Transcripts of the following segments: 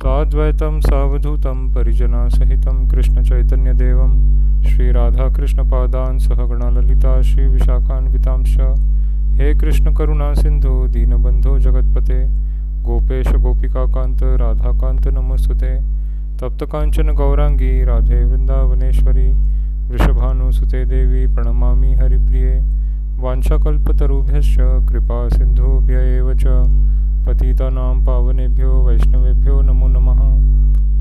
साद्वैतं सावधूतं परिजनसहितं कृष्णचैतन्यदेवं श्रीराधाकृष्णपादान् सहगणा ललिता श्रीविशाखान्वितांश्च। हे कृष्ण करुणा सिंधु दीनबंधो जगत्पते गोपेश गोपिकाकांत राधाकांत नमोस्तुते। तप्त कांचन गौरांगी राधे वृंदावनेश्वरी वृषभानुसुते देवी प्रणमामि हरिप्रिये। वाञ्छाकल्पतरुभ्यश्च कृपा सिन्धुभ्य एव च पतितानां पावनेभ्यो वैष्णवेभ्यो नमो नमः।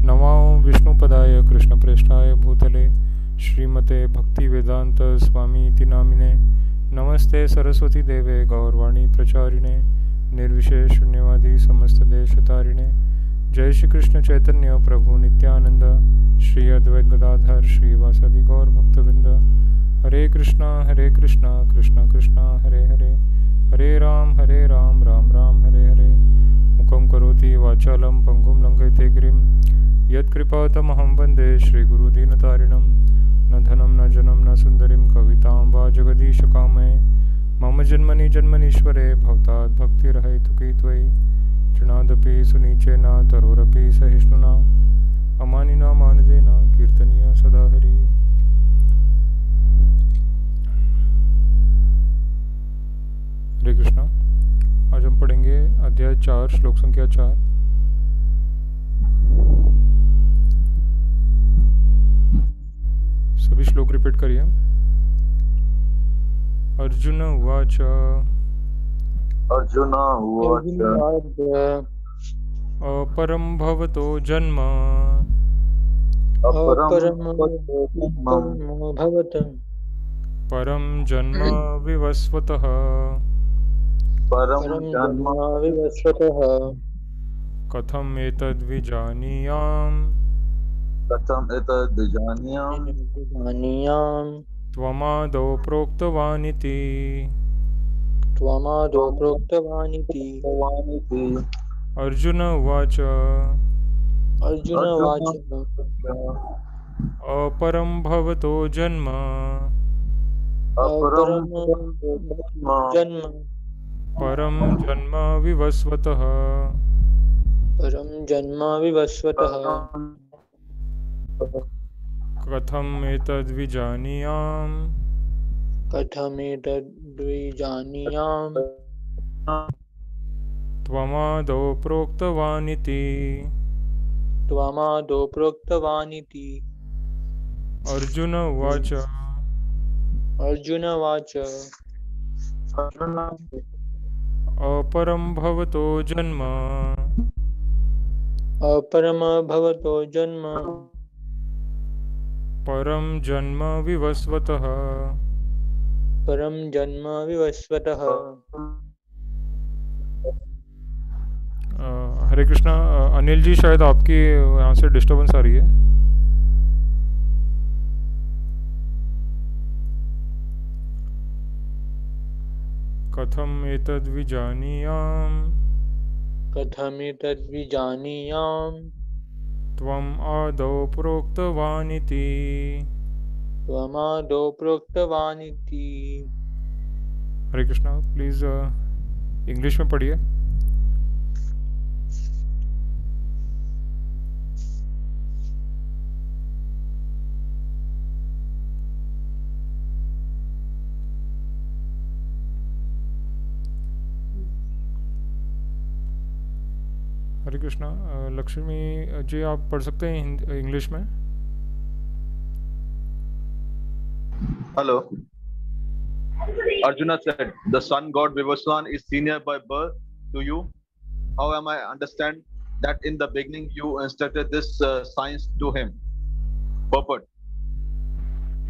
नमो विष्णुपदाय कृष्णप्रेष्ठाय भूतले श्रीमते भक्तिवेदांत स्वामीति नामिने। नमस्ते सरस्वती देवे गौरवाणी प्रचारिणे निर्विशेष शून्यवादी समस्तदेशतारिणे। जय श्री कृष्ण चैतन्य प्रभु नित्यानंद श्री अद्वैत गदाधर श्रीवासादि गौर भक्तवृंद। हरे कृष्णा कृष्णा कृष्णा हरे हरे हरे राम राम राम हरे हरे। मुखं करोति वाचालं पंगुं लंघयते गिरिं यत्कृपातमहं वन्दे श्रीगुरुदीनतारिणं। न धनं न जनं न सुन्दरीं कवितां वा जगदीशकामये। मम जन्मनीश्वरे भवतात् भक्तिरहैतुकी त्वयि। तृणादपि सुनीचेन तरोरपि सहिष्णुना अमानिना मानदेन कीर्तनीय सदा हरि। हरे कृष्णा। आज हम पढ़ेंगे अध्याय 4 श्लोक संख्या 4। सभी श्लोक रिपीट करिए। अर्जुन उवाच अर्जुन उवाच अपरं भवतो जन्म परं जन्म विवस्वतः कथम एतद्विजानीयाम् त्वमादौ प्रोक्तवानिति। अर्जुन उवाच अपरं भवतो जन्म परं जन्म विवस्वतः कथम एतद्विजानीयाम् त्वमादौ प्रोक्तवानिति। अर्जुन उवाच अपरं भवतो जन्म परं जन्म विवस्वतः हरे कृष्णा। अनिल जी शायद आपकी यहाँ से डिस्टर्बेंस आ रही है। कथम एतद्विजानीयाम् त्वम् आदौ प्रोक्तवानिति। हरे कृष्णा। प्लीज इंग्लिश में पढ़िए। हरे कृष्णा। लक्ष्मी जी आप पढ़ सकते हैं इंग्लिश में। Hello. Arjuna said, the sun god Vivaswan is senior by birth to you. How am I understand that in the beginning you instructed this science to him? Purport.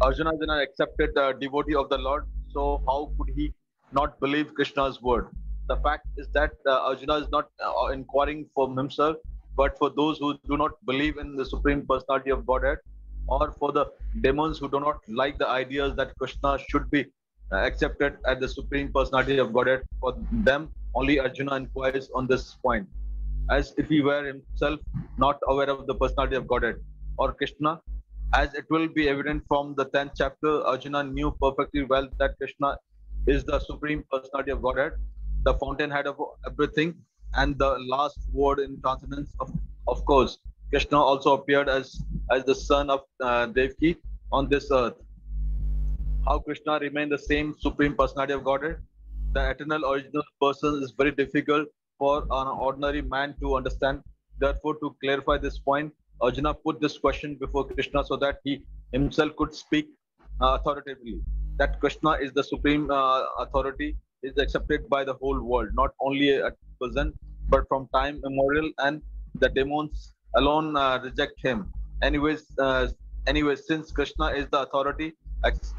Arjuna is an accepted devotee of the Lord, so how could he not believe Krishna's word? The fact is that Arjuna is not inquiring for himself, but for those who do not believe in the Supreme Personality of Godhead, or for the demons who do not like the ideas that Krishna should be accepted as the Supreme Personality of Godhead. For them, only Arjuna inquires on this point, as if he were himself not aware of the Personality of Godhead or Krishna. As it will be evident from the 10th chapter, Arjuna knew perfectly well that Krishna is the Supreme Personality of Godhead, the fountainhead of everything, and the last word in transcendence Of course, Krishna also appeared as the son of Devaki on this earth. How Krishna remained the same supreme personality of Godhead, the eternal original person, is very difficult for an ordinary man to understand. Therefore, to clarify this point, Arjuna put this question before Krishna so that he himself could speak authoritatively. That Krishna is the supreme authority is accepted by the whole world, not only at present, but from time immemorial, and the demons alone reject him. Anyways, since Krishna is the authority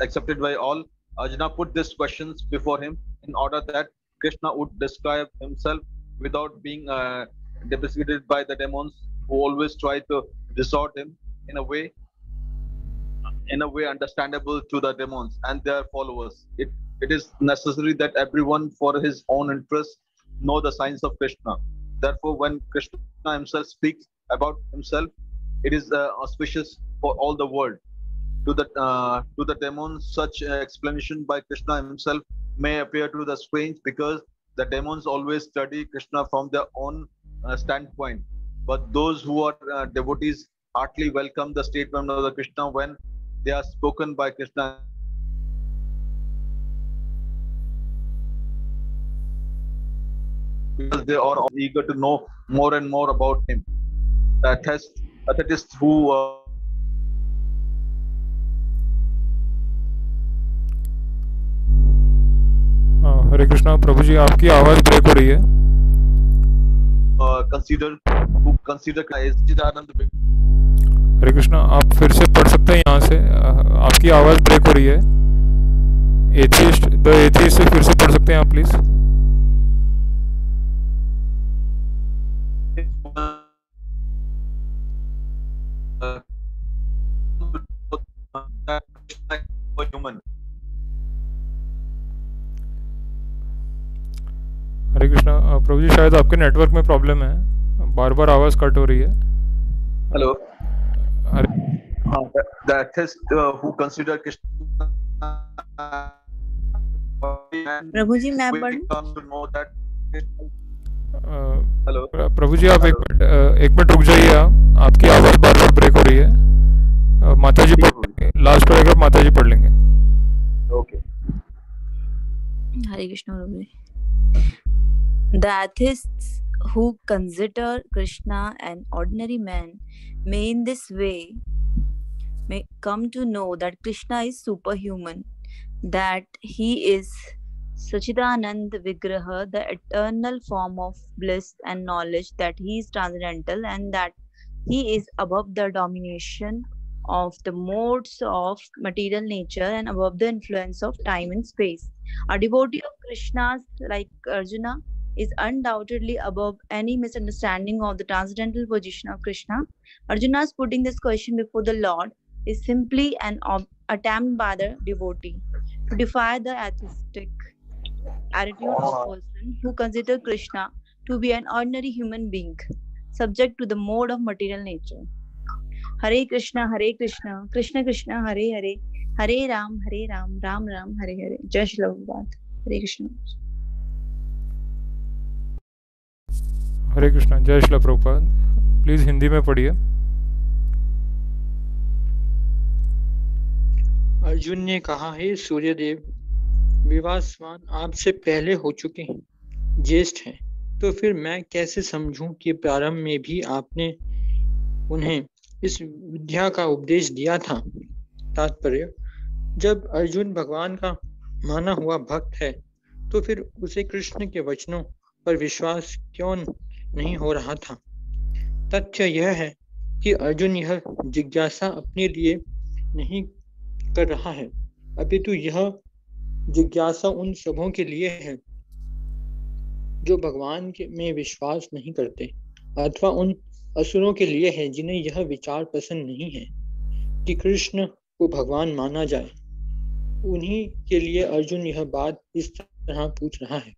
accepted by all, Arjuna put these questions before him in order that Krishna would describe himself without being depreciated by the demons who always try to distort him in a way understandable to the demons and their followers. It is necessary that everyone for his own interest know the signs of Krishna. Therefore, when Krishna himself speaks about himself, it is auspicious for all the world. To the demons, such explanation by Krishna himself may appear to the strange because the demons always study Krishna from their own standpoint. But those who are devotees heartily welcome the statement of the Krishna when they are spoken by Krishna. Because they are eager to know more and more about him. Atheists who हरे कृष्णा प्रभु जी, आपकी आवाज break हो रही है. consider Sachchidanand. हरे कृष्णा, आप फिर से पढ़ सकते हैं यहाँ से. आपकी आवाज ब्रेक हो रही है. एथियस्ट से फिर से पढ़ सकते हैं आप प्लीज. Human. हरे कृष्णा प्रभु जी, शायद आपके नेटवर्क में प्रॉब्लम है, बार बार आवाज कट हो रही है. Hello. The atheist who consider Krishna. प्रभु जी, मैं पढ़ूं? हेलो प्रभु जी, आप एक मिनट रुक जाइए. आपकी आवाज बार बार ब्रेक हो रही है. माता जी पढ़, लास्ट पैराग्राफ माता जी पढ़ लेंगे. ओके. हरे कृष्ण प्रभु जी. The atheists who consider Krishna an ordinary man may in this way may come to know that Krishna is superhuman, that he is Sachchidanand Vigraha, the eternal form of bliss and knowledge, that he is transcendental, and that he is above the domination of the modes of material nature and above the influence of time and space. A devotee of Krishna's, like Arjuna, is undoubtedly above any misunderstanding of the transcendental position of Krishna. Arjuna's putting this question before the Lord is simply an attempt by the devotee to defy the atheistic attitude of a person who considers Krishna to be an ordinary human being, subject to the mode of material nature. Hare Krishna, Krishna Krishna, Hare Hare, Hare Ram, Ram Ram, Hare Hare. Jai Shri Prabhupada. Hare Krishna. हरे कृष्णा. जय Srila Prabhupada. Please Hindi में पढ़िए. अर्जुन ने कहा, हे सूर्यदेव, विवासवान आपसे पहले हो चुके हैं, ज्येष्ठ हैं, तो फिर मैं कैसे समझूं कि प्रारंभ में भी आपने उन्हें इस विद्या का उपदेश दिया था. तात्पर्य: जब अर्जुन भगवान का माना हुआ भक्त है तो फिर उसे कृष्ण के वचनों पर विश्वास क्यों नहीं हो रहा था. तथ्य यह है कि अर्जुन यह जिज्ञासा अपने लिए नहीं कर रहा है, अपितु यह जिज्ञासा उन सबों के लिए है जो भगवान में विश्वास नहीं करते, अथवा उन असुरों के लिए है जिन्हें यह विचार पसंद नहीं है कि कृष्ण को भगवान माना जाए. उन्हीं के लिए अर्जुन यह बात इस तरह पूछ रहा है,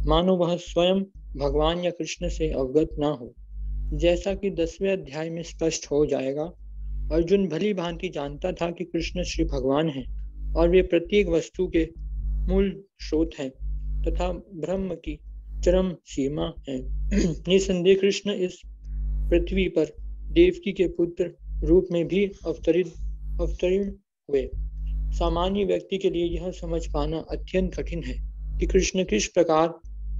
मानो वह स्वयं भगवान या कृष्ण से अवगत ना हो. जैसा कि 10वें अध्याय में स्पष्ट हो जाएगा, अर्जुन भली भांति जानता था कि कृष्ण श्री भगवान हैं और वे प्रत्येक वस्तु के मूल स्रोत हैं तथा ब्रह्म की चरम सीमा है. निसंदेह कृष्ण इस पृथ्वी पर देवकी के पुत्र रूप में भी अवतरण हुए। सामान्य व्यक्ति के लिए यह समझ पाना अत्यंत कठिन है कि कृष्ण किस प्रकार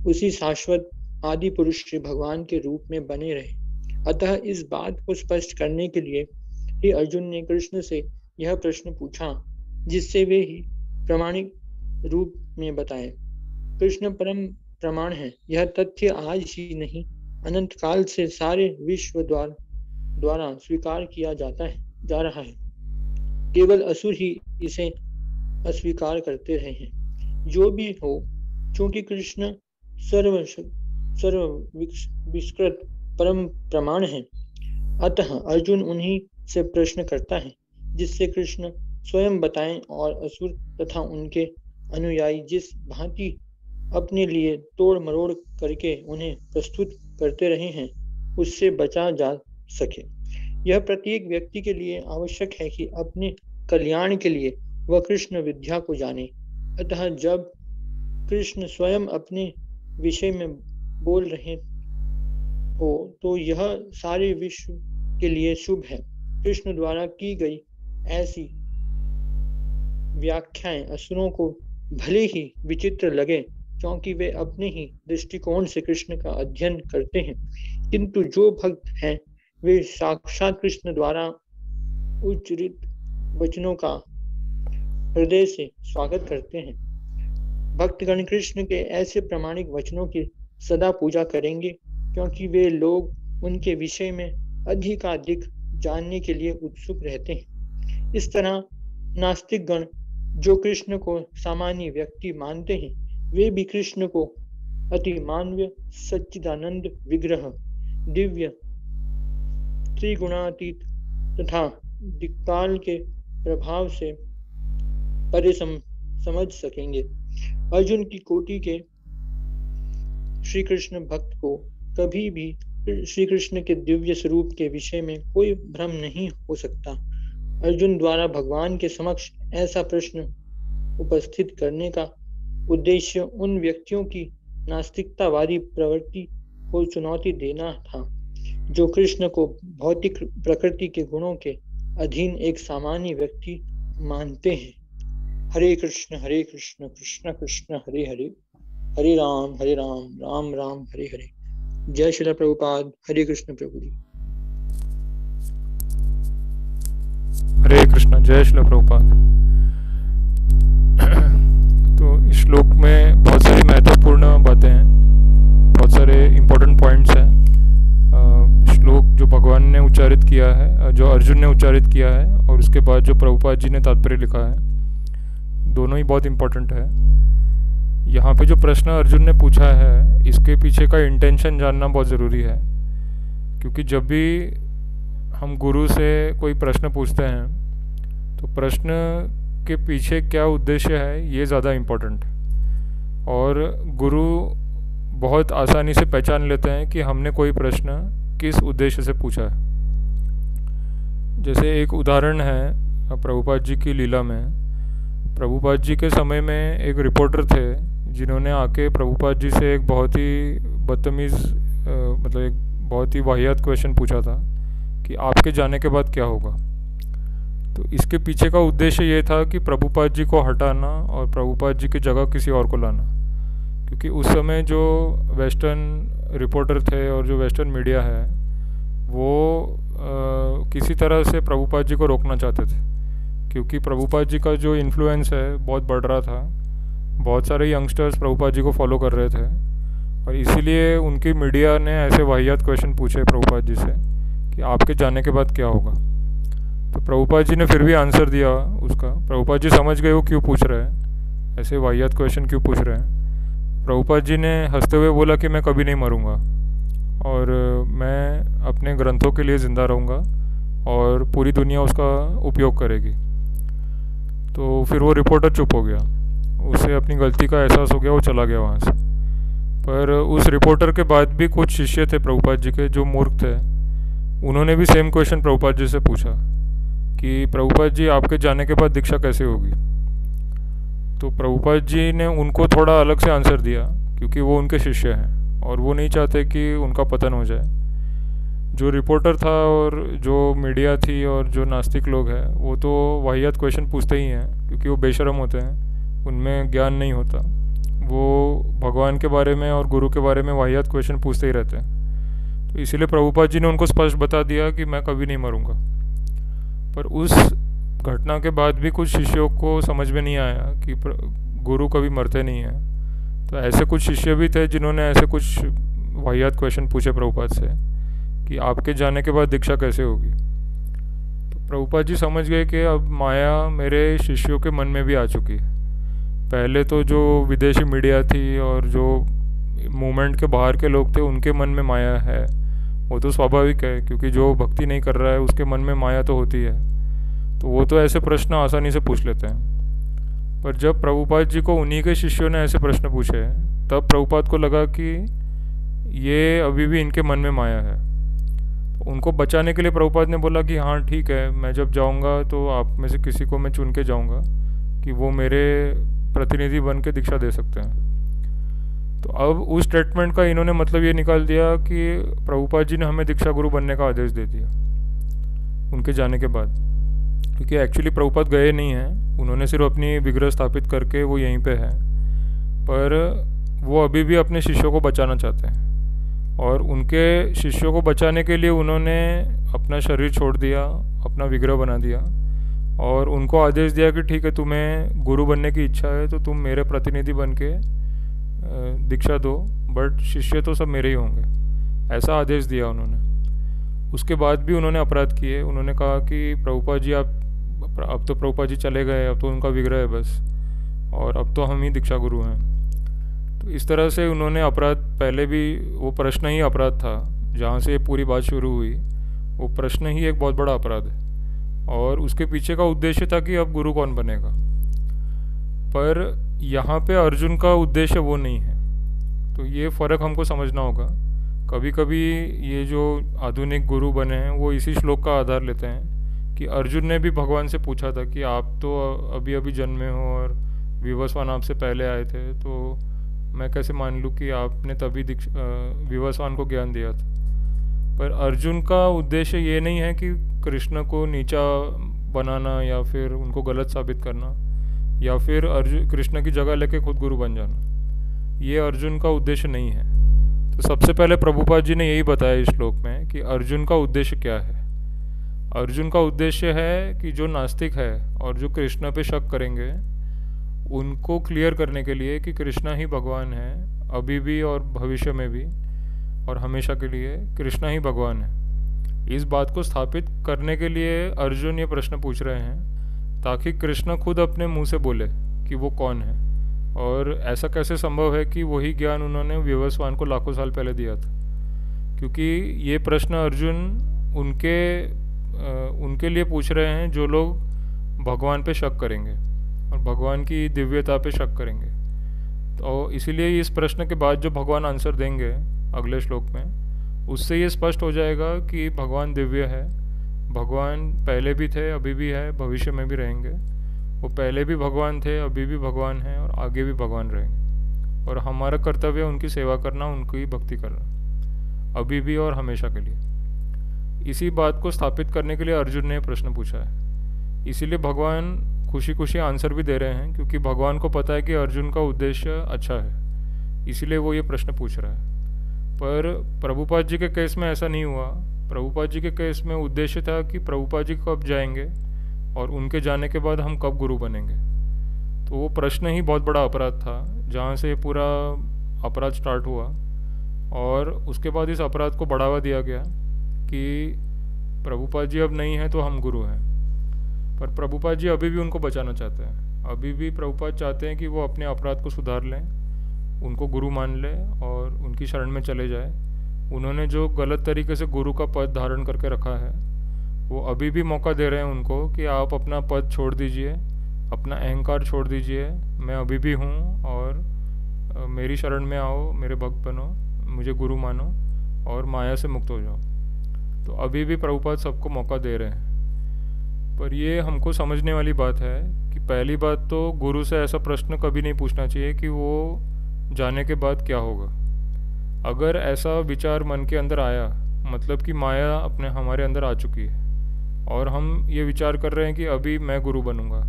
उसी शाश्वत आदि पुरुष श्री भगवान के रूप में बने रहे। अतः इस बात को स्पष्ट करने के लिए ही अर्जुन ने कृष्ण से यह प्रश्न पूछा, जिससे वे ही प्रामाणिक रूप में बताए। कृष्ण परम प्रमाण है। यह तथ्य आज ही नहीं, अनंत काल से सारे विश्व द्वारा स्वीकार किया जा रहा है। केवल असुर ही इसे अस्वीकार करते रहे हैं। जो भी हो, क्योंकि कृष्ण सर्वविकृत परम प्रमाण है, अतः अर्जुन उन्हीं से प्रश्न करता है जिससे कृष्ण स्वयं बताएं और असुर तथा उनके अनुयायी जिस भांति अपने लिए तोड़ मरोड़ करके उन्हें प्रस्तुत करते रहे हैं, उससे बचा जा सके। यह प्रत्येक व्यक्ति के लिए आवश्यक है कि अपने कल्याण के लिए वह कृष्ण विद्या को जाने। अतः जब कृष्ण स्वयं अपने विषय में बोल रहे हो तो यह सारे विश्व के लिए शुभ है। कृष्ण द्वारा की गई ऐसी व्याख्याएं असुरों को भले ही विचित्र लगे, क्योंकि वे अपने ही दृष्टिकोण से कृष्ण का अध्ययन करते हैं, किंतु जो भक्त हैं वे साक्षात कृष्ण द्वारा उच्चरित वचनों का हृदय से स्वागत करते हैं। भक्तगण कृष्ण के ऐसे प्रामाणिक वचनों की सदा पूजा करेंगे, क्योंकि वे लोग उनके विषय में अधिकाधिक जानने के लिए उत्सुक रहते हैं। इस तरह नास्तिक गण जो कृष्ण को सामान्य व्यक्ति मानते हैं, वे भी कृष्ण को अति मानवीय सच्चिदानंद विग्रह, दिव्य त्रिगुणातीत तथा दिक्पाल के प्रभाव से परे समझ सकेंगे। अर्जुन की कोटि के श्री कृष्ण भक्त को कभी भी श्री कृष्ण के दिव्य स्वरूप के विषय में कोई भ्रम नहीं हो सकता। अर्जुन द्वारा भगवान के समक्ष ऐसा प्रश्न उपस्थित करने का उद्देश्य उन व्यक्तियों की नास्तिकतावादी प्रवृत्ति को चुनौती देना था, जो कृष्ण को भौतिक प्रकृति के गुणों के अधीन एक सामान्य व्यक्ति मानते हैं। हरे कृष्ण कृष्ण कृष्ण हरे हरे, हरे राम राम राम हरे हरे। जय श्री प्रभुपाद। हरे कृष्ण प्रभु जी। हरे कृष्ण। जय श्री प्रभुपाद। तो इस श्लोक में बहुत सारी महत्वपूर्ण बातें हैं, बहुत सारे इम्पोर्टेंट पॉइंट्स हैं। श्लोक जो भगवान ने उच्चारित किया है, जो अर्जुन ने उच्चारित किया है, और उसके बाद जो प्रभुपाद जी ने तात्पर्य लिखा है, दोनों ही बहुत इम्पोर्टेंट है। यहाँ पे जो प्रश्न अर्जुन ने पूछा है, इसके पीछे का इंटेंशन जानना बहुत ज़रूरी है, क्योंकि जब भी हम गुरु से कोई प्रश्न पूछते हैं तो प्रश्न के पीछे क्या उद्देश्य है, ये ज़्यादा इम्पोर्टेंट। और गुरु बहुत आसानी से पहचान लेते हैं कि हमने कोई प्रश्न किस उद्देश्य से पूछा है। जैसे एक उदाहरण है प्रभुपाद जी की लीला में। प्रभुपाद जी के समय में एक रिपोर्टर थे जिन्होंने आके प्रभुपाद जी से एक बहुत ही बदतमीज़ मतलब एक बहुत ही वाहियात क्वेश्चन पूछा था कि आपके जाने के बाद क्या होगा। तो इसके पीछे का उद्देश्य ये था कि प्रभुपाद जी को हटाना और प्रभुपाद जी की जगह किसी और को लाना, क्योंकि उस समय जो वेस्टर्न रिपोर्टर थे और जो वेस्टर्न मीडिया है वो किसी तरह से प्रभुपाद जी को रोकना चाहते थे, क्योंकि प्रभुपाद जी का जो इन्फ्लुएंस है बहुत बढ़ रहा था। बहुत सारे यंगस्टर्स प्रभुपाद जी को फॉलो कर रहे थे, और इसीलिए उनकी मीडिया ने ऐसे वाहियात क्वेश्चन पूछे प्रभुपाद जी से कि आपके जाने के बाद क्या होगा। तो प्रभुपाद जी ने फिर भी आंसर दिया उसका। प्रभुपाद जी समझ गए वो क्यों पूछ रहे हैं, ऐसे वाहियात क्वेश्चन क्यों पूछ रहे हैं। प्रभुपाद जी ने हंसते हुए बोला कि मैं कभी नहीं मरूंगा और मैं अपने ग्रंथों के लिए ज़िंदा रहूँगा और पूरी दुनिया उसका उपयोग करेगी। तो फिर वो रिपोर्टर चुप हो गया, उसे अपनी गलती का एहसास हो गया, वो चला गया वहाँ से। पर उस रिपोर्टर के बाद भी कुछ शिष्य थे प्रभुपाद जी के जो मूर्ख थे, उन्होंने भी सेम क्वेश्चन प्रभुपाद जी से पूछा कि प्रभुपाद जी आपके जाने के बाद दीक्षा कैसे होगी। तो प्रभुपाद जी ने उनको थोड़ा अलग से आंसर दिया, क्योंकि वो उनके शिष्य हैं और वो नहीं चाहते कि उनका पतन हो जाए। जो रिपोर्टर था और जो मीडिया थी और जो नास्तिक लोग हैं वो तो वाहियात क्वेश्चन पूछते ही हैं, क्योंकि वो बेशरम होते हैं, उनमें ज्ञान नहीं होता। वो भगवान के बारे में और गुरु के बारे में वाहियात क्वेश्चन पूछते ही रहते हैं। तो इसीलिए प्रभुपाद जी ने उनको स्पष्ट बता दिया कि मैं कभी नहीं मरूंगा। पर उस घटना के बाद भी कुछ शिष्यों को समझ में नहीं आया कि गुरु कभी मरते नहीं हैं। तो ऐसे कुछ शिष्य भी थे जिन्होंने ऐसे कुछ वाहियात क्वेश्चन पूछे प्रभुपाद से कि आपके जाने के बाद दीक्षा कैसे होगी। तो प्रभुपाद जी समझ गए कि अब माया मेरे शिष्यों के मन में भी आ चुकी है। पहले तो जो विदेशी मीडिया थी और जो मूवमेंट के बाहर के लोग थे उनके मन में माया है, वो तो स्वाभाविक है, क्योंकि जो भक्ति नहीं कर रहा है उसके मन में माया तो होती है। तो वो तो ऐसे प्रश्न आसानी से पूछ लेते हैं। पर जब प्रभुपाद जी को उन्हीं के शिष्यों ने ऐसे प्रश्न पूछे, तब प्रभुपाद को लगा कि ये अभी भी इनके मन में माया है। तो उनको बचाने के लिए प्रभुपाद ने बोला कि हाँ ठीक है, मैं जब जाऊँगा तो आप में से किसी को मैं चुन के जाऊँगा कि वो मेरे प्रतिनिधि बन के दीक्षा दे सकते हैं। तो अब उस स्टेटमेंट का इन्होंने मतलब ये निकाल दिया कि प्रभुपाद जी ने हमें दीक्षा गुरु बनने का आदेश दे दिया उनके जाने के बाद, क्योंकि एक्चुअली प्रभुपाद गए नहीं हैं, उन्होंने सिर्फ अपनी विग्रह स्थापित करके वो यहीं पे है। पर वो अभी भी अपने शिष्यों को बचाना चाहते हैं और उनके शिष्यों को बचाने के लिए उन्होंने अपना शरीर छोड़ दिया, अपना विग्रह बना दिया और उनको आदेश दिया कि ठीक है, तुम्हें गुरु बनने की इच्छा है तो तुम मेरे प्रतिनिधि बन के दीक्षा दो, बट शिष्य तो सब मेरे ही होंगे, ऐसा आदेश दिया उन्होंने। उसके बाद भी उन्होंने अपराध किए। उन्होंने कहा कि प्रभुपाद जी अब तो प्रभुपाद जी चले गए, अब तो उनका विग्रह है बस, और अब तो हम ही दीक्षा गुरु हैं। तो इस तरह से उन्होंने अपराध, पहले भी वो प्रश्न ही अपराध था, जहाँ से ये पूरी बात शुरू हुई वो प्रश्न ही एक बहुत बड़ा अपराध है और उसके पीछे का उद्देश्य था कि अब गुरु कौन बनेगा। पर यहाँ पे अर्जुन का उद्देश्य वो नहीं है। तो ये फ़र्क हमको समझना होगा। कभी कभी ये जो आधुनिक गुरु बने हैं वो इसी श्लोक का आधार लेते हैं कि अर्जुन ने भी भगवान से पूछा था कि आप तो अभी अभी जन्मे हो और विवस्वान आपसे पहले आए थे, तो मैं कैसे मान लूँ कि आपने तभी विवस्वान को ज्ञान दिया था। पर अर्जुन का उद्देश्य ये नहीं है कि कृष्ण को नीचा बनाना या फिर उनको गलत साबित करना या फिर अर्जुन कृष्ण की जगह लेके खुद गुरु बन जाना। ये अर्जुन का उद्देश्य नहीं है। तो सबसे पहले प्रभुपाद जी ने यही बताया इस श्लोक में कि अर्जुन का उद्देश्य क्या है। अर्जुन का उद्देश्य है कि जो नास्तिक है और जो कृष्ण पे शक करेंगे उनको क्लियर करने के लिए कि कृष्णा ही भगवान है, अभी भी और भविष्य में भी और हमेशा के लिए कृष्णा ही भगवान है। इस बात को स्थापित करने के लिए अर्जुन ये प्रश्न पूछ रहे हैं ताकि कृष्ण खुद अपने मुंह से बोले कि वो कौन है और ऐसा कैसे संभव है कि वही ज्ञान उन्होंने विवस्वान को लाखों साल पहले दिया था। क्योंकि ये प्रश्न अर्जुन उनके लिए पूछ रहे हैं जो लोग भगवान पे शक करेंगे और भगवान की दिव्यता पे शक करेंगे। तो इसीलिए इस प्रश्न के बाद जो भगवान आंसर देंगे अगले श्लोक में, उससे ये स्पष्ट हो जाएगा कि भगवान दिव्य है, भगवान पहले भी थे, अभी भी है, भविष्य में भी रहेंगे। वो पहले भी भगवान थे, अभी भी भगवान हैं और आगे भी भगवान रहेंगे। और हमारा कर्तव्य है उनकी सेवा करना, उनकी भक्ति करना, अभी भी और हमेशा के लिए। इसी बात को स्थापित करने के लिए अर्जुन ने प्रश्न पूछा है। इसीलिए भगवान खुशी खुशी आंसर भी दे रहे हैं, क्योंकि भगवान को पता है कि अर्जुन का उद्देश्य अच्छा है, इसीलिए वो ये प्रश्न पूछ रहा है। पर प्रभुपाद जी के केस में ऐसा नहीं हुआ। प्रभुपाद जी के केस में उद्देश्य था कि प्रभुपाद जी कब जाएंगे और उनके जाने के बाद हम कब गुरु बनेंगे। तो वो प्रश्न ही बहुत बड़ा अपराध था, जहाँ से पूरा अपराध स्टार्ट हुआ। और उसके बाद इस अपराध को बढ़ावा दिया गया कि प्रभुपाद जी अब नहीं है तो हम गुरु हैं। पर प्रभुपाद जी अभी भी उनको बचाना चाहते हैं। अभी भी प्रभुपाद चाहते हैं कि वो अपने अपराध को सुधार लें, उनको गुरु मान ले और उनकी शरण में चले जाए। उन्होंने जो गलत तरीके से गुरु का पद धारण करके रखा है, वो अभी भी मौका दे रहे हैं उनको कि आप अपना पद छोड़ दीजिए, अपना अहंकार छोड़ दीजिए, मैं अभी भी हूँ और मेरी शरण में आओ, मेरे भक्त बनो, मुझे गुरु मानो और माया से मुक्त हो जाओ। तो अभी भी प्रभुपाद सबको मौका दे रहे हैं। पर ये हमको समझने वाली बात है कि पहली बात तो गुरु से ऐसा प्रश्न कभी नहीं पूछना चाहिए कि वो जाने के बाद क्या होगा। अगर ऐसा विचार मन के अंदर आया, मतलब कि माया अपने हमारे अंदर आ चुकी है और हम ये विचार कर रहे हैं कि अभी मैं गुरु बनूंगा।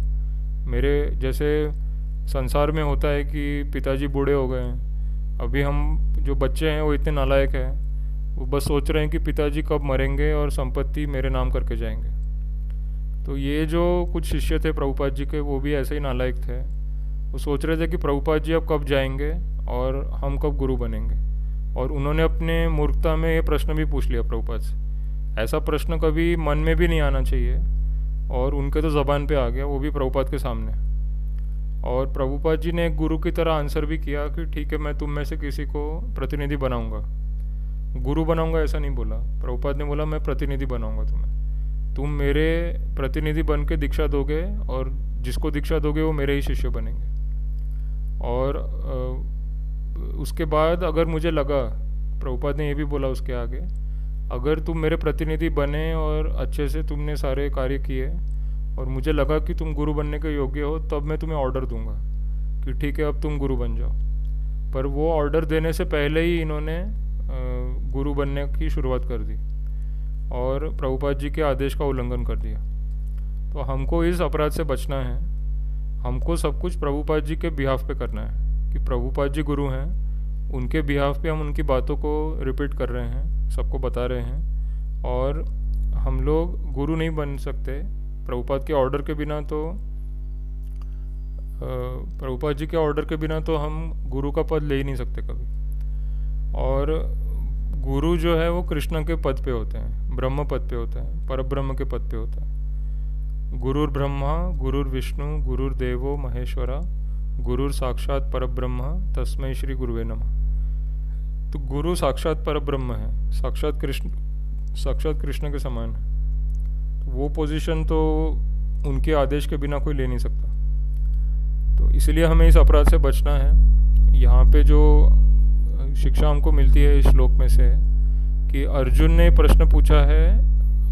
मेरे जैसे संसार में होता है कि पिताजी बूढ़े हो गए हैं, अभी हम जो बच्चे हैं वो इतने नालायक हैं, वो बस सोच रहे हैं कि पिताजी कब मरेंगे और संपत्ति मेरे नाम करके जाएंगे। तो ये जो कुछ शिष्य थे प्रभुपाद जी के, वो भी ऐसे ही नालायक थे। वो सोच रहे थे कि प्रभुपाद जी अब कब जाएंगे और हम कब गुरु बनेंगे। और उन्होंने अपने मूर्खता में ये प्रश्न भी पूछ लिया प्रभुपाद से। ऐसा प्रश्न कभी मन में भी नहीं आना चाहिए और उनके तो ज़बान पे आ गया, वो भी प्रभुपाद के सामने। और प्रभुपाद जी ने एक गुरु की तरह आंसर भी किया कि ठीक है, मैं तुम में से किसी को प्रतिनिधि बनाऊंगा। गुरु बनाऊंगा ऐसा नहीं बोला, प्रभुपाद ने बोला मैं प्रतिनिधि बनाऊंगा तुम्हें, तुम मेरे प्रतिनिधि बन के दीक्षा दोगे और जिसको दीक्षा दोगे वो मेरे ही शिष्य बनेंगे। और उसके बाद अगर मुझे लगा, प्रभुपाद ने ये भी बोला उसके आगे, अगर तुम मेरे प्रतिनिधि बने और अच्छे से तुमने सारे कार्य किए और मुझे लगा कि तुम गुरु बनने के योग्य हो, तब मैं तुम्हें ऑर्डर दूंगा कि ठीक है अब तुम गुरु बन जाओ। पर वो ऑर्डर देने से पहले ही इन्होंने गुरु बनने की शुरुआत कर दी और प्रभुपाद जी के आदेश का उल्लंघन कर दिया। तो हमको इस अपराध से बचना है। हमको सब कुछ प्रभुपाद जी के बिहाफ पे करना है कि प्रभुपाद जी गुरु हैं, उनके बिहाफ पे हम उनकी बातों को रिपीट कर रहे हैं, सबको बता रहे हैं। और हम लोग गुरु नहीं बन सकते प्रभुपाद के ऑर्डर के बिना। तो प्रभुपाद जी के ऑर्डर के बिना तो हम गुरु का पद ले ही नहीं सकते कभी। और गुरु जो है वो कृष्ण के पद पे होते हैं, ब्रह्म पद पे होते हैं, परब्रह्म के पद पे होता है। गुरुर ब्रह्मा गुरुर विष्णु गुरुर देवो महेश्वरा गुरुर साक्षात परब्रह्म तस्मै श्री गुरुवे नमः। तो गुरु साक्षात परब्रह्म है, साक्षात कृष्ण के समान है। तो वो पोजीशन तो उनके आदेश के बिना कोई ले नहीं सकता। तो इसलिए हमें इस अपराध से बचना है। यहाँ पे जो शिक्षा हमको मिलती है इस श्लोक में से कि अर्जुन ने प्रश्न पूछा है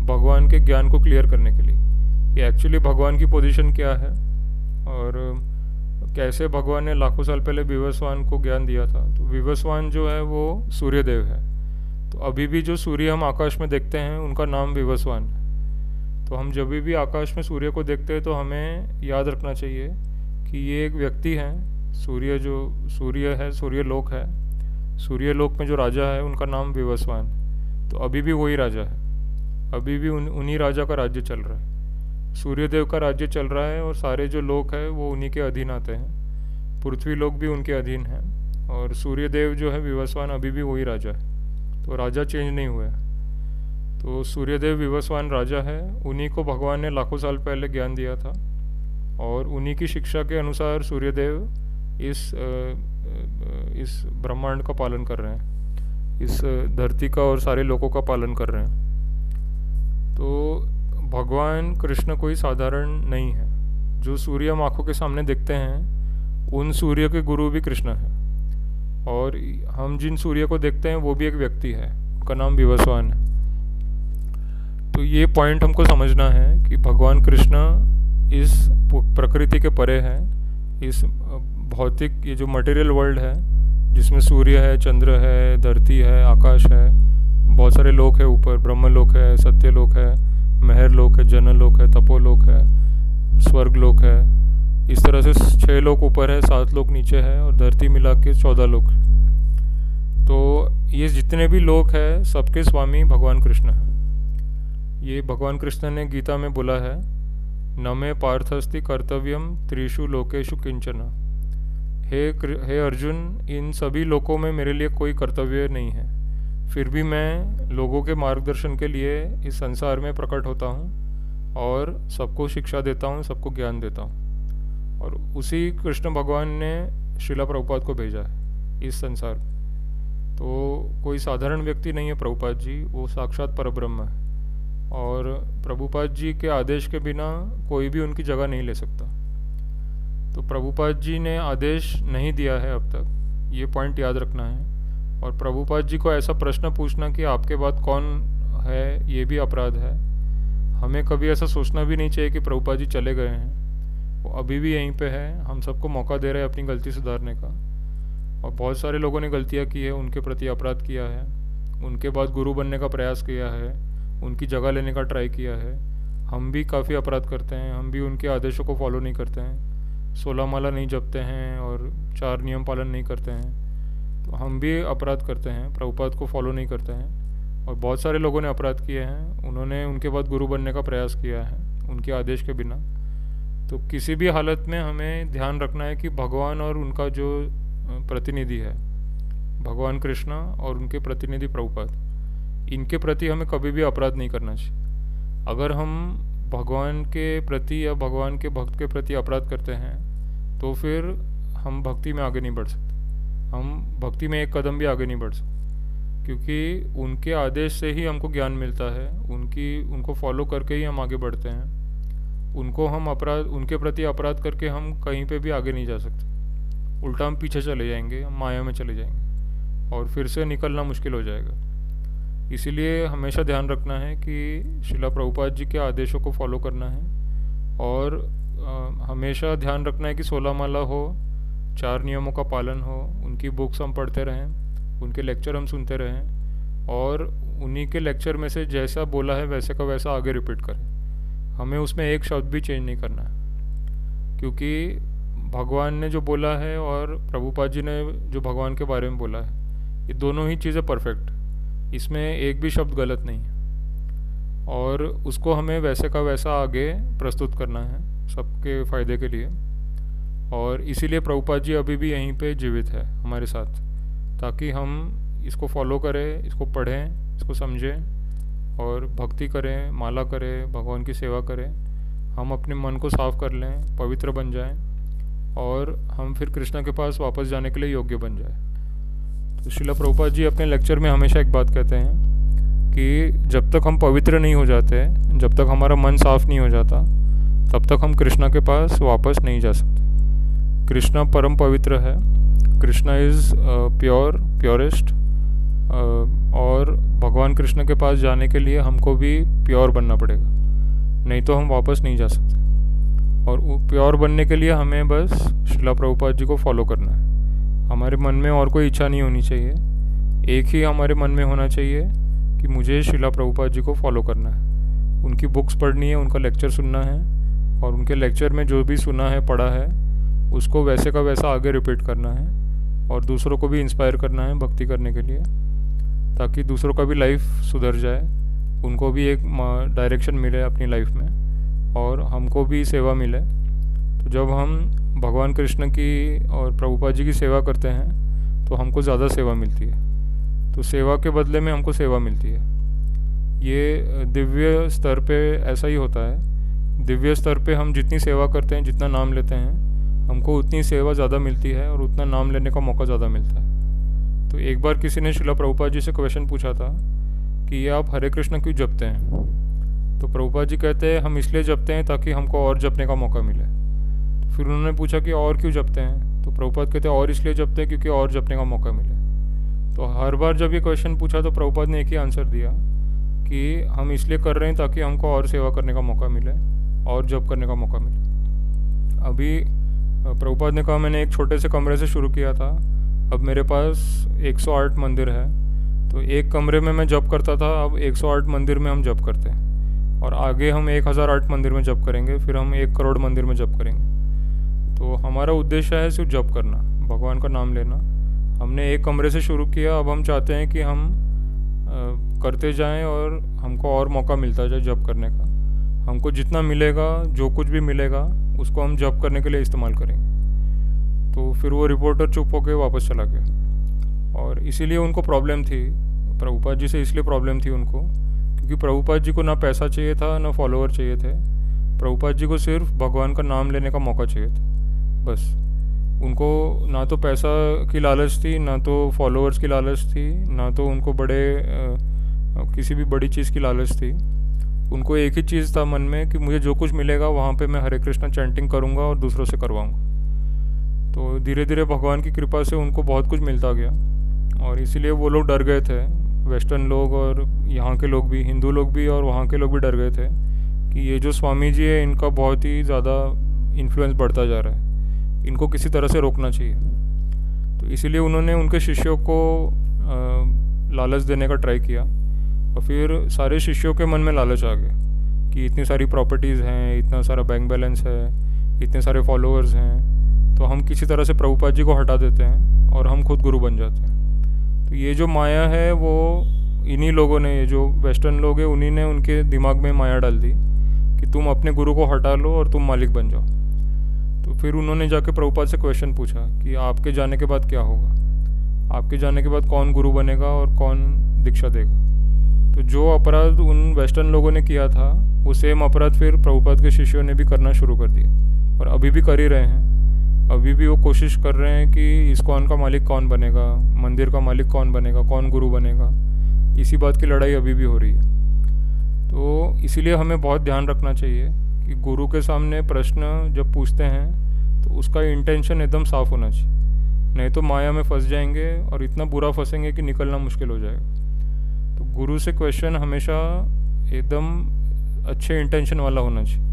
भगवान के ज्ञान को क्लियर करने के लिए कि एक्चुअली भगवान की पोजीशन क्या है और कैसे भगवान ने लाखों साल पहले विवस्वान को ज्ञान दिया था। तो विवस्वान जो है वो सूर्यदेव है। तो अभी भी जो सूर्य हम आकाश में देखते हैं उनका नाम विवस्वान है। तो हम जब भी आकाश में सूर्य को देखते हैं तो हमें याद रखना चाहिए कि ये एक व्यक्ति है। सूर्य जो सूर्य है, सूर्यलोक है, सूर्यलोक में जो राजा है उनका नाम विवस्वान। तो अभी भी वही राजा है, अभी भी उन्हीं राजा का राज्य चल रहा है, सूर्यदेव का राज्य चल रहा है। और सारे जो लोक है वो उन्हीं के अधीन आते हैं, पृथ्वी लोक भी उनके अधीन है। और सूर्यदेव जो है विवस्वान अभी भी वही राजा है, तो राजा चेंज नहीं हुआ है। तो सूर्यदेव विवस्वान राजा है, उन्हीं को भगवान ने लाखों साल पहले ज्ञान दिया था और उन्हीं की शिक्षा के अनुसार सूर्यदेव इस ब्रह्मांड का पालन कर रहे हैं, इस धरती का और सारे लोगों का पालन कर रहे हैं। तो भगवान कृष्ण कोई साधारण नहीं है। जो सूर्य हम आँखों के सामने देखते हैं उन सूर्य के गुरु भी कृष्ण है। और हम जिन सूर्य को देखते हैं वो भी एक व्यक्ति है, उनका नाम विवस्वान है। तो ये पॉइंट हमको समझना है कि भगवान कृष्ण इस प्रकृति के परे है। इस भौतिक ये जो मटेरियल वर्ल्ड है जिसमें सूर्य है, चंद्र है, धरती है, आकाश है, बहुत सारे लोक है ऊपर, ब्रह्म लोक है, सत्य लोक है, महर लोक है, जन लोक है, तपो लोक है, स्वर्ग लोक है। इस तरह से 6 लोक ऊपर है, 7 लोक नीचे है और धरती मिला के 14 लोक। तो ये जितने भी लोक है सबके स्वामी भगवान कृष्ण है। ये भगवान कृष्ण ने गीता में बोला है, न मे पार्थस्ति कर्तव्यम त्रिषु लोकेषु किंचन। हे अर्जुन, इन सभी लोकों में मेरे लिए कोई कर्तव्य नहीं है, फिर भी मैं लोगों के मार्गदर्शन के लिए इस संसार में प्रकट होता हूँ और सबको शिक्षा देता हूँ, सबको ज्ञान देता हूँ। और उसी कृष्ण भगवान ने श्रीला प्रभुपाद को भेजा है इस संसार में। तो कोई साधारण व्यक्ति नहीं है प्रभुपाद जी, वो साक्षात परब्रह्म है। और प्रभुपाद जी के आदेश के बिना कोई भी उनकी जगह नहीं ले सकता। तो प्रभुपाद जी ने आदेश नहीं दिया है अब तक, ये पॉइंट याद रखना है। और प्रभुपाद जी को ऐसा प्रश्न पूछना कि आपके बाद कौन है, ये भी अपराध है। हमें कभी ऐसा सोचना भी नहीं चाहिए कि प्रभुपाद जी चले गए हैं, वो अभी भी यहीं पे है, हम सबको मौका दे रहे हैं अपनी गलती सुधारने का। और बहुत सारे लोगों ने गलतियाँ की है, उनके प्रति अपराध किया है, उनके बाद गुरु बनने का प्रयास किया है, उनकी जगह लेने का ट्राई किया है। हम भी काफ़ी अपराध करते हैं, हम भी उनके आदेशों को फॉलो नहीं करते हैं, 16 माला नहीं जपते हैं और 4 नियम पालन नहीं करते हैं। तो हम भी अपराध करते हैं, प्रभुपाद को फॉलो नहीं करते हैं। और बहुत सारे लोगों ने अपराध किए हैं, उन्होंने उनके बाद गुरु बनने का प्रयास किया है उनके आदेश के बिना। तो किसी भी हालत में हमें ध्यान रखना है कि भगवान और उनका जो प्रतिनिधि है, भगवान कृष्णा और उनके प्रतिनिधि प्रभुपाद, इनके प्रति हमें कभी भी अपराध नहीं करना चाहिए। अगर हम भगवान के प्रति या भगवान के भक्त के प्रति अपराध करते हैं तो फिर हम भक्ति में आगे नहीं बढ़ सकते, हम भक्ति में एक कदम भी आगे नहीं बढ़ सकते, क्योंकि उनके आदेश से ही हमको ज्ञान मिलता है, उनको फॉलो करके ही हम आगे बढ़ते हैं। उनके प्रति अपराध करके हम कहीं पे भी आगे नहीं जा सकते, उल्टा हम पीछे चले जाएंगे, हम माया में चले जाएंगे और फिर से निकलना मुश्किल हो जाएगा। इसीलिए हमेशा ध्यान रखना है कि श्रीला प्रभुपाद जी के आदेशों को फॉलो करना है और हमेशा ध्यान रखना है कि 16 माला हो, 4 नियमों का पालन हो, उनकी बुक्स हम पढ़ते रहें, उनके लेक्चर हम सुनते रहें और उन्हीं के लेक्चर में से जैसा बोला है वैसे का वैसा आगे रिपीट करें। हमें उसमें एक शब्द भी चेंज नहीं करना है, क्योंकि भगवान ने जो बोला है और प्रभुपाद जी ने जो भगवान के बारे में बोला है, ये दोनों ही चीज़ें परफेक्ट, इसमें एक भी शब्द गलत नहीं है और उसको हमें वैसे का वैसा आगे प्रस्तुत करना है सबके फ़ायदे के लिए। और इसीलिए प्रभुपाद जी अभी भी यहीं पे जीवित है हमारे साथ, ताकि हम इसको फॉलो करें, इसको पढ़ें, इसको समझें और भक्ति करें, माला करें, भगवान की सेवा करें। हम अपने मन को साफ़ कर लें, पवित्र बन जाएं और हम फिर कृष्णा के पास वापस जाने के लिए योग्य बन जाए। तो श्रीला प्रभुपाद जी अपने लेक्चर में हमेशा एक बात कहते हैं कि जब तक हम पवित्र नहीं हो जाते, जब तक हमारा मन साफ नहीं हो जाता, तब तक हम कृष्णा के पास वापस नहीं जा सकते। कृष्णा परम पवित्र है, कृष्णा इज़ प्योरेस्ट और भगवान कृष्ण के पास जाने के लिए हमको भी प्योर बनना पड़ेगा, नहीं तो हम वापस नहीं जा सकते। और प्योर बनने के लिए हमें बस श्रीला प्रभुपाद जी को फॉलो करना है। हमारे मन में और कोई इच्छा नहीं होनी चाहिए, एक ही हमारे मन में होना चाहिए कि मुझे श्रीला प्रभुपाद जी को फॉलो करना है, उनकी बुक्स पढ़नी है, उनका लेक्चर सुनना है और उनके लेक्चर में जो भी सुना है, पढ़ा है, उसको वैसे का वैसा आगे रिपीट करना है और दूसरों को भी इंस्पायर करना है भक्ति करने के लिए, ताकि दूसरों का भी लाइफ सुधर जाए, उनको भी एक डायरेक्शन मिले अपनी लाइफ में और हमको भी सेवा मिले। तो जब हम भगवान कृष्ण की और प्रभुपाद जी की सेवा करते हैं तो हमको ज़्यादा सेवा मिलती है, तो सेवा के बदले में हमको सेवा मिलती है। ये दिव्य स्तर पे ऐसा ही होता है, दिव्य स्तर पे हम जितनी सेवा करते हैं, जितना नाम लेते हैं, हमको उतनी सेवा ज़्यादा मिलती है और उतना नाम लेने का मौका ज़्यादा मिलता है। तो एक बार किसी ने श्रीला प्रभुपाद जी से क्वेश्चन पूछा था कि ये आप हरे कृष्ण क्यों जपते हैं? तो प्रभुपाद जी कहते हैं हम इसलिए जपते हैं ताकि हमको और जपने का मौका मिले। तो फिर उन्होंने पूछा कि और क्यों जपते हैं? तो प्रभुपाद कहते हैं और इसलिए जपते हैं क्योंकि और जपने का मौका मिले। तो हर बार जब ये क्वेश्चन पूछा तो प्रभुपाद ने एक ही आंसर दिया कि हम इसलिए कर रहे हैं ताकि हमको और सेवा करने का मौका मिले और जप करने का मौका मिले। अभी प्रभुपाद ने कहा मैंने एक छोटे से कमरे से शुरू किया था, अब मेरे पास 108 मंदिर है, तो एक कमरे में मैं जप करता था, अब 108 मंदिर में हम जप करते हैं और आगे हम 1008 मंदिर में जप करेंगे, फिर हम 1 करोड़ मंदिर में जप करेंगे। तो हमारा उद्देश्य है सिर्फ जप करना, भगवान का नाम लेना। हमने एक कमरे से शुरू किया, अब हम चाहते हैं कि हम करते जाएं और हमको और मौका मिलता जाए जप करने का। हमको जितना मिलेगा, जो कुछ भी मिलेगा, उसको हम जप करने के लिए इस्तेमाल करेंगे। तो फिर वो रिपोर्टर चुप होकर वापस चला गया और इसीलिए उनको प्रॉब्लम थी, प्रभुपाद जी से इसलिए प्रॉब्लम थी उनको, क्योंकि प्रभुपाद जी को ना पैसा चाहिए था, ना फॉलोअर चाहिए थे। प्रभुपाद जी को सिर्फ भगवान का नाम लेने का मौका चाहिए था बस। उनको ना तो पैसा की लालच थी, ना तो फॉलोअर्स की लालच थी, ना तो उनको किसी भी बड़ी चीज़ की लालच थी। उनको एक ही चीज़ था मन में कि मुझे जो कुछ मिलेगा वहाँ पे मैं हरे कृष्णा चैंटिंग करूँगा और दूसरों से करवाऊँगा। तो धीरे धीरे भगवान की कृपा से उनको बहुत कुछ मिलता गया और इसीलिए वो लोग डर गए थे, वेस्टर्न लोग और यहाँ के लोग भी, हिंदू लोग भी और वहाँ के लोग भी डर गए थे कि ये जो स्वामी जी है इनका बहुत ही ज़्यादा इन्फ्लुएंस बढ़ता जा रहा है, इनको किसी तरह से रोकना चाहिए। तो इसीलिए उन्होंने उनके शिष्यों को लालच देने का ट्राई किया, और फिर सारे शिष्यों के मन में लालच आ गया कि इतनी सारी प्रॉपर्टीज़ हैं, इतना सारा बैंक बैलेंस है, इतने सारे फॉलोअर्स हैं, तो हम किसी तरह से प्रभुपाद जी को हटा देते हैं और हम खुद गुरु बन जाते हैं। तो ये जो माया है वो इन्हीं लोगों ने, ये जो वेस्टर्न लोग हैं, उन्हीं ने उनके दिमाग में माया डाल दी कि तुम अपने गुरु को हटा लो और तुम मालिक बन जाओ। तो फिर उन्होंने जाके प्रभुपाद से क्वेश्चन पूछा कि आपके जाने के बाद क्या होगा, आपके जाने के बाद कौन गुरु बनेगा और कौन दीक्षा देगा। तो जो अपराध उन वेस्टर्न लोगों ने किया था वो सेम अपराध फिर प्रभुपाद के शिष्यों ने भी करना शुरू कर दिया, और अभी भी कर ही रहे हैं। अभी भी वो कोशिश कर रहे हैं कि इस्कॉन का मालिक कौन बनेगा, मंदिर का मालिक कौन बनेगा, कौन गुरु बनेगा, इसी बात की लड़ाई अभी भी हो रही है। तो इसीलिए हमें बहुत ध्यान रखना चाहिए कि गुरु के सामने प्रश्न जब पूछते हैं तो उसका इंटेंशन एकदम साफ़ होना चाहिए, नहीं तो माया में फंस जाएंगे और इतना बुरा फंसेंगे कि निकलना मुश्किल हो जाएगा। तो गुरु से क्वेश्चन हमेशा एकदम अच्छे इंटेंशन वाला होना चाहिए।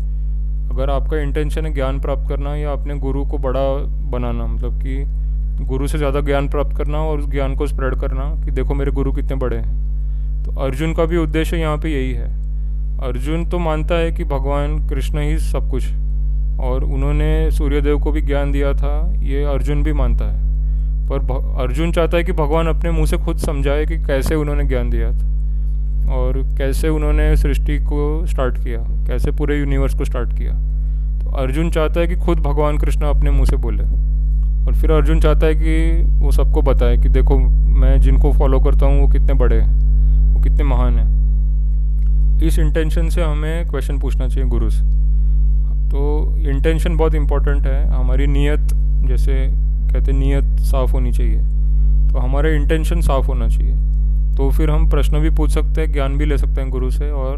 अगर आपका इंटेंशन है ज्ञान प्राप्त करना या अपने गुरु को बड़ा बनाना, मतलब कि गुरु से ज़्यादा ज्ञान प्राप्त करना और उस ज्ञान को स्प्रेड करना कि देखो मेरे गुरु कितने बड़े हैं, तो अर्जुन का भी उद्देश्य यहाँ पे यही है। अर्जुन तो मानता है कि भगवान कृष्ण ही सब कुछ, और उन्होंने सूर्यदेव को भी ज्ञान दिया था, ये अर्जुन भी मानता है। पर अर्जुन चाहता है कि भगवान अपने मुंह से खुद समझाए कि कैसे उन्होंने ज्ञान दिया था और कैसे उन्होंने सृष्टि को स्टार्ट किया, कैसे पूरे यूनिवर्स को स्टार्ट किया। तो अर्जुन चाहता है कि खुद भगवान कृष्ण अपने मुंह से बोले, और फिर अर्जुन चाहता है कि वो सबको बताए कि देखो मैं जिनको फॉलो करता हूँ वो कितने बड़े हैं, वो कितने महान हैं। इस इंटेंशन से हमें क्वेश्चन पूछना चाहिए गुरु से। तो इंटेंशन बहुत इम्पोर्टेंट है, हमारी नीयत, जैसे कहते हैं नीयत साफ़ होनी चाहिए, तो हमारा इंटेंशन साफ़ होना चाहिए, तो फिर हम प्रश्न भी पूछ सकते हैं, ज्ञान भी ले सकते हैं गुरु से, और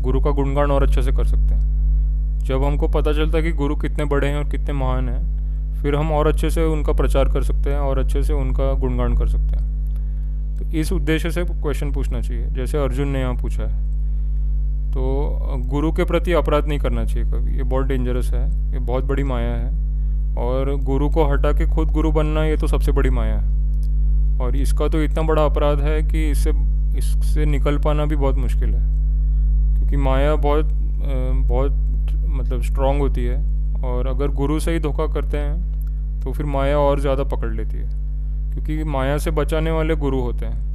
गुरु का गुणगान और अच्छे से कर सकते हैं। जब हमको पता चलता है कि गुरु कितने बड़े हैं और कितने महान हैं, फिर हम और अच्छे से उनका प्रचार कर सकते हैं और अच्छे से उनका गुणगान कर सकते हैं। तो इस उद्देश्य से क्वेश्चन पूछना चाहिए, जैसे अर्जुन ने यहाँ पूछा है। तो गुरु के प्रति अपराध नहीं करना चाहिए कभी, ये बहुत डेंजरस है, ये बहुत बड़ी माया है, और गुरु को हटा के खुद गुरु बनना ये तो सबसे बड़ी माया है, और इसका तो इतना बड़ा अपराध है कि इससे निकल पाना भी बहुत मुश्किल है, क्योंकि माया बहुत मतलब स्ट्रांग होती है, और अगर गुरु से ही धोखा करते हैं तो फिर माया और ज़्यादा पकड़ लेती है, क्योंकि माया से बचाने वाले गुरु होते हैं।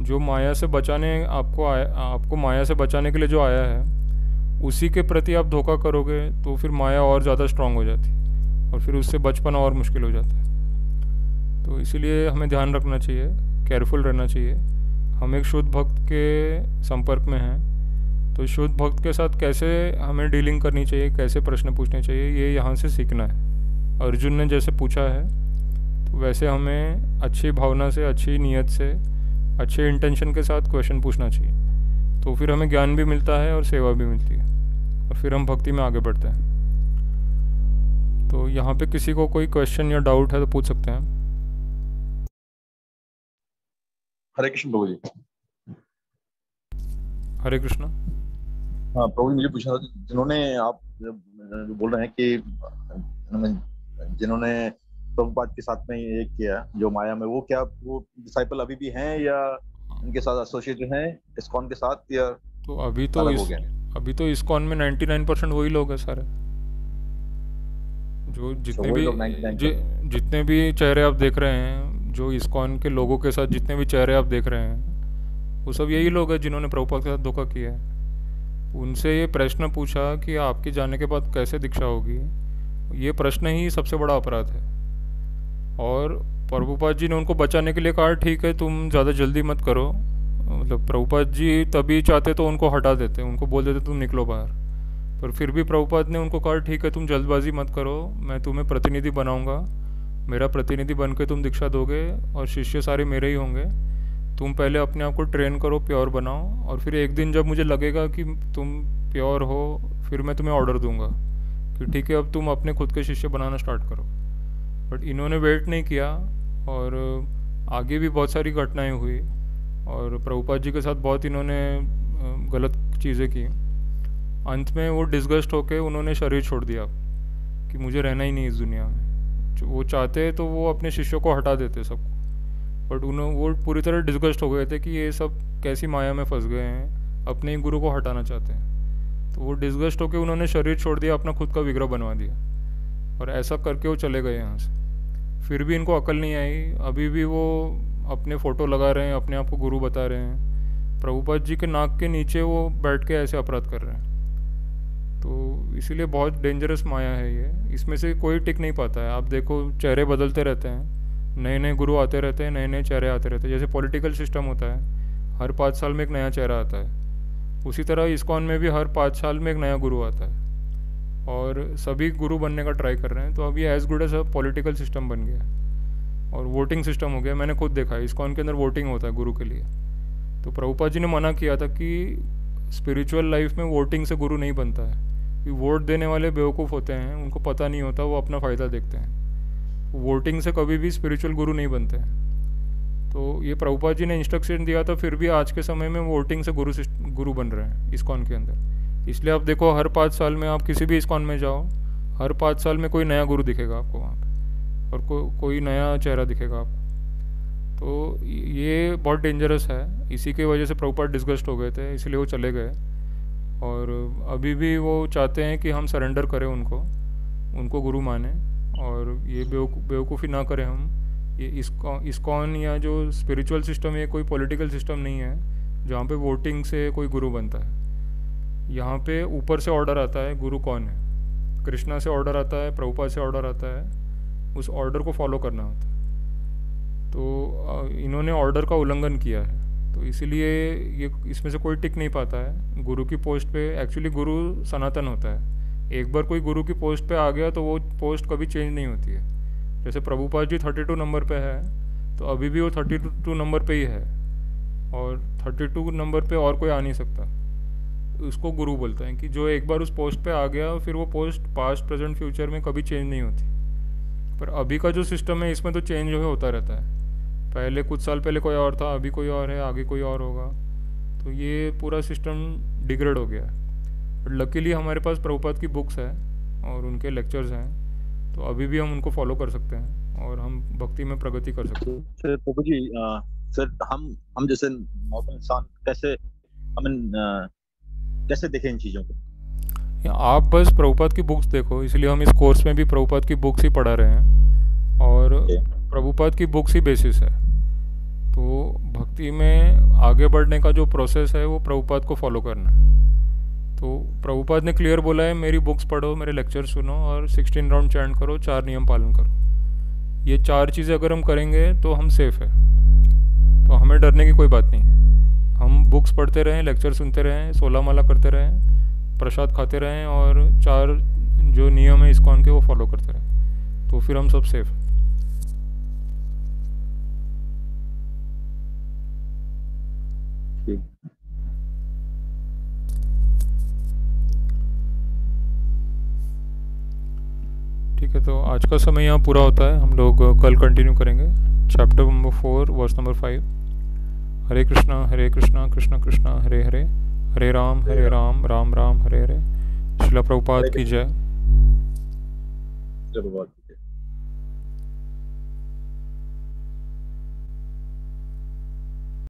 जो माया से बचाने आपको माया से बचाने के लिए जो आया है, उसी के प्रति आप धोखा करोगे तो फिर माया और ज़्यादा स्ट्रांग हो जाती है, और फिर उससे बच पाना और मुश्किल हो जाता है। तो इसीलिए हमें ध्यान रखना चाहिए, केयरफुल रहना चाहिए। हम एक शुद्ध भक्त के संपर्क में हैं, तो शुद्ध भक्त के साथ कैसे हमें डीलिंग करनी चाहिए, कैसे प्रश्न पूछने चाहिए, ये यहाँ से सीखना है। अर्जुन ने जैसे पूछा है तो वैसे हमें अच्छी भावना से, अच्छी नीयत से, अच्छे इंटेंशन के साथ क्वेश्चन पूछना चाहिए, तो फिर हमें ज्ञान भी मिलता है और सेवा भी मिलती है, और फिर हम भक्ति में आगे बढ़ते हैं। तो यहाँ पे किसी को कोई क्वेश्चन या डाउट है तो पूछ सकते हैं। हरे कृष्ण प्रभु जी। हरे कृष्ण। हाँ प्रभु जी, मुझे पूछना था, जिन्होंने आप जो बोल रहे हैं कि जिन्होंने प्रभुपाद के साथ में ये किया जो माया में, वो क्या वो डिसाइपल अभी भी हैं या उनके साथ एसोसिएटेड हैं इस्कॉन के साथ, या तो अभी तो इस्कॉन में 99% वही लोग हैं सारे, जो जितने भी चेहरे आप देख रहे हैं, जो इस्कॉन के लोगों के साथ जितने भी चेहरे आप देख रहे हैं, वो सब यही लोग हैं जिन्होंने प्रभुपाद के साथ धोखा किया है। उनसे ये प्रश्न पूछा कि आपके जाने के बाद कैसे दीक्षा होगी, ये प्रश्न ही सबसे बड़ा अपराध है। और प्रभुपाद जी ने उनको बचाने के लिए कहा ठीक है तुम ज़्यादा जल्दी मत करो, मतलब प्रभुपाद जी तभी चाहते तो उनको हटा देते, उनको बोल देते तुम निकलो बाहर, पर फिर भी प्रभुपाद ने उनको कहा ठीक है तुम जल्दबाजी मत करो, मैं तुम्हें प्रतिनिधि बनाऊंगा, मेरा प्रतिनिधि बन के तुम दीक्षा दोगे और शिष्य सारे मेरे ही होंगे, तुम पहले अपने आप को ट्रेन करो, प्योर बनाओ, और फिर एक दिन जब मुझे लगेगा कि तुम प्योर हो फिर मैं तुम्हें ऑर्डर दूंगा कि ठीक है अब तुम अपने खुद के शिष्य बनाना स्टार्ट करो। बट इन्होंने वेट नहीं किया, और आगे भी बहुत सारी घटनाएं हुई, और प्रभुपाद जी के साथ बहुत इन्होंने गलत चीज़ें की। अंत में वो डिस्गस्ट होके उन्होंने शरीर छोड़ दिया कि मुझे रहना ही नहीं इस दुनिया में। वो चाहते तो वो अपने शिष्यों को हटा देते सबको, बट वो पूरी तरह डिस्गस्ट हो गए थे कि ये सब कैसी माया में फंस गए हैं, अपने ही गुरु को हटाना चाहते हैं। तो वो डिस्गस्ट होकर उन्होंने शरीर छोड़ दिया, अपना खुद का विग्रह बनवा दिया, और ऐसा करके वो चले गए यहाँ से। फिर भी इनको अकल नहीं आई, अभी भी वो अपने फ़ोटो लगा रहे हैं, अपने आप को गुरु बता रहे हैं, प्रभुपाद जी के नाक के नीचे वो बैठ के ऐसे अपराध कर रहे हैं। तो इसीलिए बहुत डेंजरस माया है ये, इसमें से कोई टिक नहीं पाता है। आप देखो चेहरे बदलते रहते हैं, नए नए गुरु आते रहते हैं, नए नए चेहरे आते रहते हैं। जैसे पॉलिटिकल सिस्टम होता है, हर 5 साल में एक नया चेहरा आता है, उसी तरह इस्कॉन में भी हर 5 साल में एक नया गुरु आता है, और सभी गुरु बनने का ट्राई कर रहे हैं। तो अब ये as good as political system बन गया और वोटिंग सिस्टम हो गया। मैंने खुद देखा है, इस्कॉन के अंदर वोटिंग होता है गुरु के लिए। तो प्रभुपाद जी ने मना किया था कि स्पिरिचुअल लाइफ में वोटिंग से गुरु नहीं बनता है, कि वोट देने वाले बेवकूफ़ होते हैं, उनको पता नहीं होता, वो अपना फ़ायदा देखते हैं। वोटिंग से कभी भी स्पिरिचुअल गुरु नहीं बनते हैं। तो ये प्रभुपाद जी ने इंस्ट्रक्शन दिया था, फिर भी आज के समय में वोटिंग से गुरु बन रहे हैं इस्कॉन के अंदर। इसलिए आप देखो हर 5 साल में आप किसी भी इस्कॉन में जाओ, हर 5 साल में कोई नया गुरु दिखेगा आपको वहाँ पे, और कोई नया चेहरा दिखेगा आपको। तो ये बहुत डेंजरस है। इसी की वजह से प्रभुपाद डिस्गस्ट हो गए थे, इसलिए वो चले गए। और अभी भी वो चाहते हैं कि हम सरेंडर करें उनको गुरु माने, और ये बेवकूफ़ी ना करें हम। ये इस्कॉन या जो स्पिरिचुअल सिस्टम है, कोई पॉलिटिकल सिस्टम नहीं है जहाँ पे वोटिंग से कोई गुरु बनता है। यहाँ पे ऊपर से ऑर्डर आता है, गुरु कौन है, कृष्णा से ऑर्डर आता है, प्रभुपाद से ऑर्डर आता है, उस ऑर्डर को फॉलो करना होता है। तो इन्होंने ऑर्डर का उल्लंघन किया है, तो इसीलिए ये इसमें से कोई टिक नहीं पाता है गुरु की पोस्ट पे। एक्चुअली गुरु सनातन होता है, एक बार कोई गुरु की पोस्ट पे आ गया तो वो पोस्ट कभी चेंज नहीं होती है। जैसे प्रभुपाद जी 32 नंबर पे है, तो अभी भी वो 32 नंबर पे ही है, और 32 नंबर पे और कोई आ नहीं सकता। उसको गुरु बोलते हैं कि जो एक बार उस पोस्ट पे आ गया, फिर वो पोस्ट पास्ट प्रेजेंट फ्यूचर में कभी चेंज नहीं होती। पर अभी का जो सिस्टम है, इसमें तो चेंज होता रहता है। पहले कुछ साल पहले कोई और था, अभी कोई और है, आगे कोई और होगा। तो ये पूरा सिस्टम डिग्रेड हो गया है। बट लकीली हमारे पास प्रभुपाद की बुक्स है और उनके लेक्चर्स हैं, तो अभी भी हम उनको फॉलो कर सकते हैं और हम भक्ति में प्रगति कर सकते हैं। सर प्रभु जी, सर हम जैसे नॉर्मल इंसान कैसे देखें इन चीज़ों को? आप बस प्रभुपाद की बुक्स देखो, इसलिए हम इस कोर्स में भी प्रभुपाद की बुक्स ही पढ़ा रहे हैं, और प्रभुपाद की बुक्स ही बेसिस है। तो भक्ति में आगे बढ़ने का जो प्रोसेस है वो प्रभुपाद को फॉलो करना है। तो प्रभुपाद ने क्लियर बोला है, मेरी बुक्स पढ़ो, मेरे लेक्चर सुनो और 16 राउंड चैंट करो, 4 नियम पालन करो। ये 4 चीज़ें अगर हम करेंगे तो हम सेफ है, तो हमें डरने की कोई बात नहीं है। हम बुक्स पढ़ते रहें, लेक्चर सुनते रहें, 16 माला करते रहें, प्रसाद खाते रहें, और 4 जो नियम है इस्कॉन के वो फॉलो करते रहें, तो फिर हम सब सेफ हैं। ठीक है, तो आज का समय यहाँ पूरा होता है। हम लोग कल कंटिन्यू करेंगे चैप्टर नंबर 4 वर्स नंबर 5। हरे कृष्णा कृष्णा कृष्णा हरे हरे, हरे राम राम राम हरे हरे। श्रील प्रभुपाद की जय।